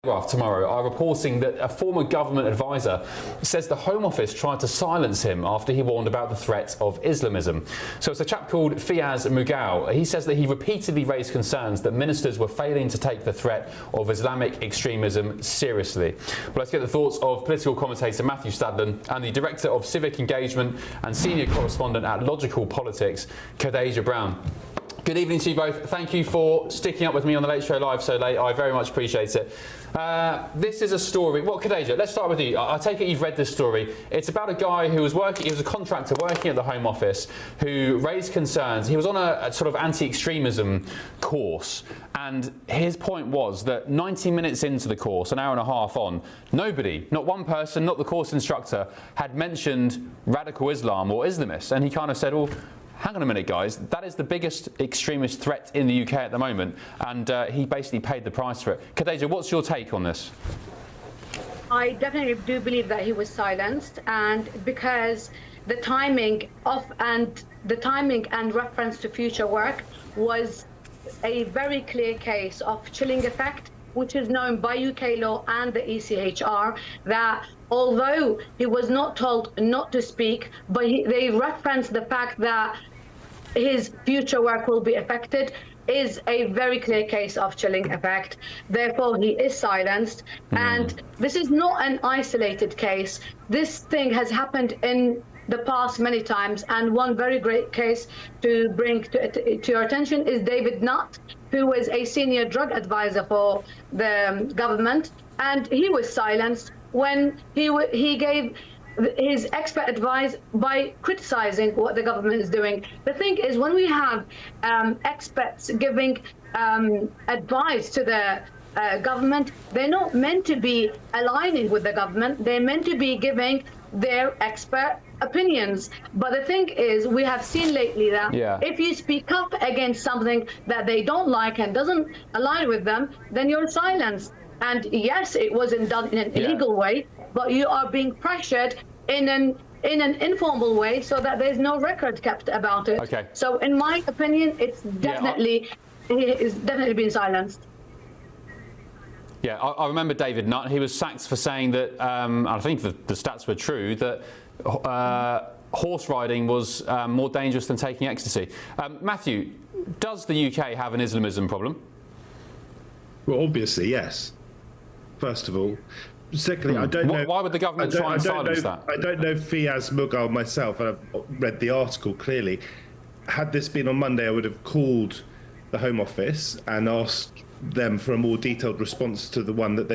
Tomorrow are reporting that a former government advisor says the Home Office tried to silence him after he warned about the threat of Islamism. So it's a chap called Fiaz Mughal. He says that he repeatedly raised concerns that ministers were failing to take the threat of Islamic extremism seriously. Well, let's get the thoughts of political commentator Matthew Stadlen and the Director of Civic Engagement and Senior Correspondent at Logical Politics, Khadija Brown. Good evening to you both. Thank you for sticking up with me on the Late Show Live so late. I very much appreciate it. This is a story. Well, Khadija, let's start with you. I take it you've read this story. It's about a guy who was working, he was a contractor working at the Home Office who raised concerns. He was on a sort of anti-extremism course, and his point was that 90 minutes into the course, an hour and a half on, nobody, not one person, not the course instructor, had mentioned radical Islam or Islamists. And he kind of said, well, hang on a minute, guys, that is the biggest extremist threat in the UK at the moment, and he basically paid the price for it. Khadija, what's your take on this? I definitely do believe that he was silenced, and because the timing and reference to future work was a very clear case of chilling effect, which is known by UK law and the ECHR, that although he was not told not to speak, but they referenced the fact that his future work will be affected, is a very clear case of chilling effect. Therefore, he is silenced. And this is not an isolated case. This thing has happened in the past many times, and one very great case to bring to your attention is David Nutt, who was a senior drug advisor for the government, and he was silenced when he gave his expert advice by criticizing what the government is doing. The thing is, when we have experts giving advice to the government, they're not meant to be aligning with the government. They're meant to be giving their expert opinions. But the thing is, we have seen lately that if you speak up against something that they don't like and doesn't align with them, then you're silenced. And yes, it wasn't done in an illegal way, but you are being pressured in an informal way so that there's no record kept about it. Okay. So in my opinion, it's definitely, he is definitely being silenced. Yeah, I remember David Nutt. He was sacked for saying that, I think the stats were true, that horse riding was more dangerous than taking ecstasy. Matthew, does the UK have an Islamism problem? Well, obviously, yes. First of all. Secondly, I don't know. Why would the government try and silence that? I don't know Fiaz Mughal myself, and I've read the article clearly. Had this been on Monday, I would have called the Home Office and asked them for a more detailed response to the one that they